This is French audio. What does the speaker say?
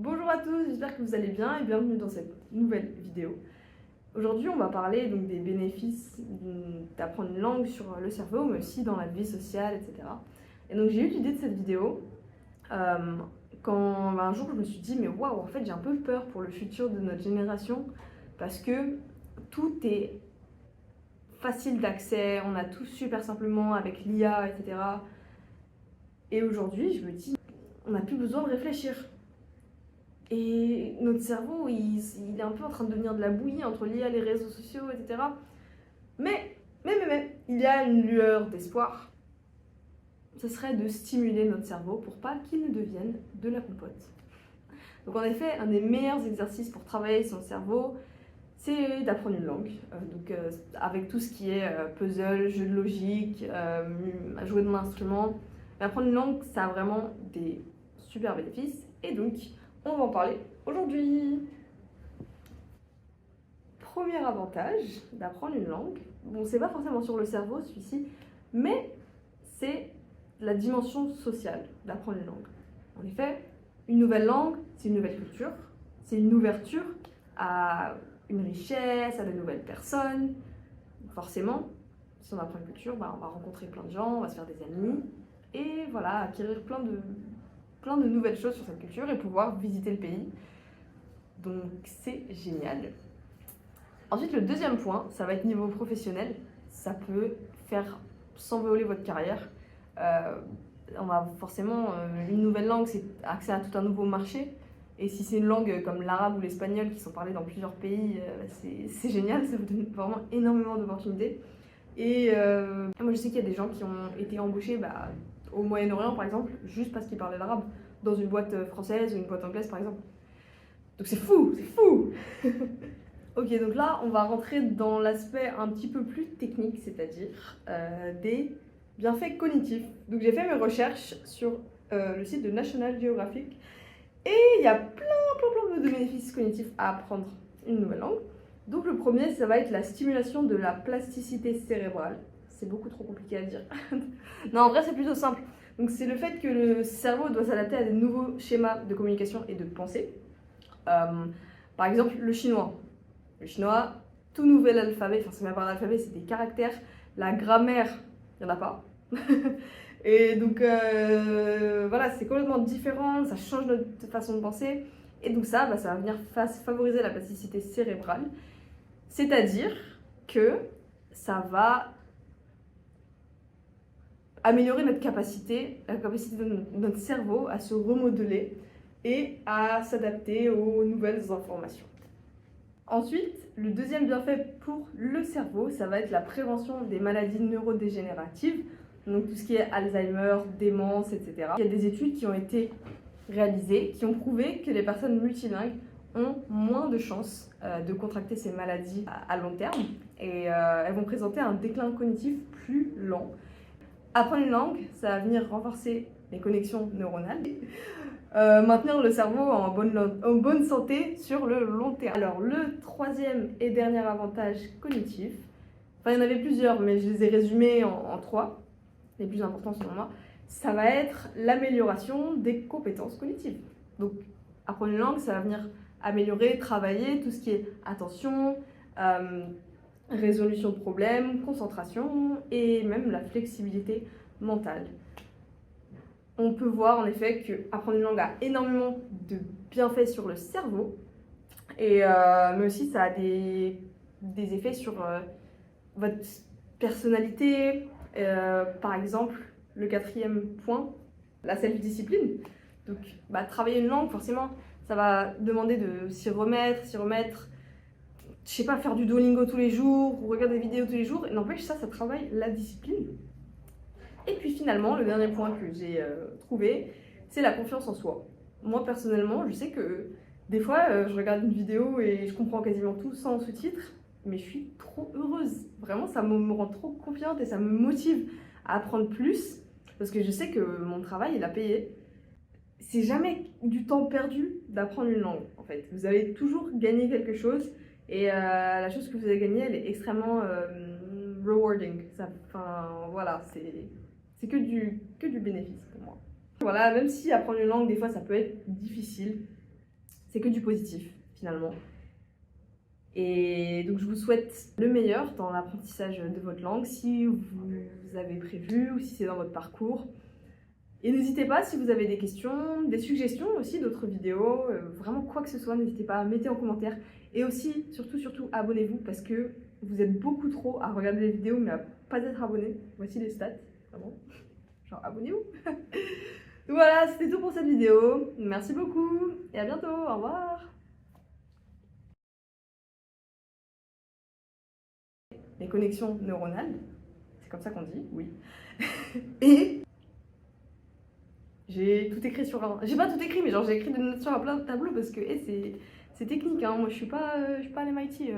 Bonjour à tous, j'espère que vous allez bien et bienvenue dans cette nouvelle vidéo. Aujourd'hui, on va parler donc des bénéfices d'apprendre une langue sur le cerveau, mais aussi dans la vie sociale, etc. Et donc j'ai eu l'idée de cette vidéo quand un jour je me suis dit mais waouh, en fait j'ai un peu peur pour le futur de notre génération parce que tout est facile d'accès, on a tout super simplement avec l'IA, etc. Et aujourd'hui, je me dis, on n'a plus besoin de réfléchir. Et notre cerveau, il est un peu en train de devenir de la bouillie entre l'IA, les réseaux sociaux, etc. Mais, il y a une lueur d'espoir. Ce serait de stimuler notre cerveau pour pas qu'il ne devienne de la compote. Donc en effet, un des meilleurs exercices pour travailler son cerveau, c'est d'apprendre une langue. Avec tout ce qui est puzzle, jeu de logique, jouer de l'instrument. Mais apprendre une langue, ça a vraiment des super bénéfices. Et donc, on va en parler aujourd'hui. Premier avantage d'apprendre une langue, bon, c'est pas forcément sur le cerveau celui-ci, mais c'est la dimension sociale d'apprendre une langue. En effet, une nouvelle langue, c'est une nouvelle culture, c'est une ouverture à une richesse, à de nouvelles personnes. Forcément, si on apprend une culture, on va rencontrer plein de gens, on va se faire des amis, et voilà, acquérir plein de nouvelles choses sur cette culture et pouvoir visiter le pays. Donc c'est génial. Ensuite, le deuxième point, ça va être niveau professionnel. Ça peut faire s'envoler votre carrière. On va forcément, une nouvelle langue, c'est accès à tout un nouveau marché. Et si c'est une langue comme l'arabe ou l'espagnol qui sont parlées dans plusieurs pays, c'est génial, ça vous donne vraiment énormément d'opportunités. Et moi je sais qu'il y a des gens qui ont été embauchés au Moyen-Orient par exemple, juste parce qu'ils parlaient l'arabe, dans une boîte française ou une boîte anglaise par exemple. Donc c'est fou, c'est fou. Ok, donc là, on va rentrer dans l'aspect un petit peu plus technique, c'est-à-dire des bienfaits cognitifs. Donc j'ai fait mes recherches sur le site de National Geographic et il y a plein de bénéfices cognitifs à apprendre une nouvelle langue. Donc le premier, ça va être la stimulation de la plasticité cérébrale. C'est beaucoup trop compliqué à dire. Non, en vrai, c'est plutôt simple. Donc c'est le fait que le cerveau doit s'adapter à des nouveaux schémas de communication et de pensée. Par exemple, le chinois. Le chinois, tout nouvel alphabet, enfin c'est même pas un alphabet, c'est des caractères. La grammaire, il n'y en a pas. Et donc voilà, c'est complètement différent, ça change notre façon de penser. Et donc ça va venir favoriser la plasticité cérébrale. C'est-à-dire que ça va améliorer notre capacité, la capacité de notre cerveau à se remodeler et à s'adapter aux nouvelles informations. Ensuite, le deuxième bienfait pour le cerveau, ça va être la prévention des maladies neurodégénératives, donc tout ce qui est Alzheimer, démence, etc. Il y a des études qui ont été réalisées, qui ont prouvé que les personnes multilingues ont moins de chances de contracter ces maladies à long terme et elles vont présenter un déclin cognitif plus lent. Apprendre une langue, ça va venir renforcer les connexions neuronales. Maintenir le cerveau en bonne santé sur le long terme. Alors le troisième et dernier avantage cognitif, enfin il y en avait plusieurs mais je les ai résumés en trois, les plus importants selon moi, ça va être l'amélioration des compétences cognitives. Donc apprendre une langue, ça va venir améliorer, travailler tout ce qui est attention, résolution de problèmes, concentration et même la flexibilité mentale. On peut voir en effet qu'apprendre une langue a énormément de bienfaits sur le cerveau, mais aussi ça a des effets sur votre personnalité. Par exemple, le quatrième point, la self-discipline. Donc, travailler une langue, forcément, ça va demander de s'y remettre, je sais pas, faire du Duolingo tous les jours, ou regarder des vidéos tous les jours, et n'empêche, ça travaille la discipline. Et puis finalement, le dernier point que j'ai trouvé, c'est la confiance en soi. Moi personnellement, je sais que des fois, je regarde une vidéo et je comprends quasiment tout sans sous-titres, mais je suis trop heureuse. Vraiment, ça me rend trop confiante et ça me motive à apprendre plus, parce que je sais que mon travail, il a payé. C'est jamais du temps perdu d'apprendre une langue, en fait. Vous allez toujours gagner quelque chose, et la chose que vous avez gagnée, elle est extrêmement rewarding. Enfin, voilà, c'est que du bénéfice pour moi. Voilà, même si apprendre une langue, des fois, ça peut être difficile, c'est que du positif finalement. Et donc je vous souhaite le meilleur dans l'apprentissage de votre langue, si vous avez prévu ou si c'est dans votre parcours. Et n'hésitez pas, si vous avez des questions, des suggestions aussi d'autres vidéos, vraiment quoi que ce soit, n'hésitez pas à mettre en commentaire. Et aussi, surtout, abonnez-vous parce que vous êtes beaucoup trop à regarder les vidéos mais à pas être abonné. Voici les stats, vraiment. Genre, abonnez-vous. Donc voilà, c'était tout pour cette vidéo. Merci beaucoup et à bientôt. Au revoir. Les connexions neuronales, c'est comme ça qu'on dit, oui. Et j'ai tout écrit sur un... J'ai pas tout écrit, mais genre j'ai écrit des notes sur un plein de tableaux parce que c'est technique, hein. Moi je suis pas à l'MIT.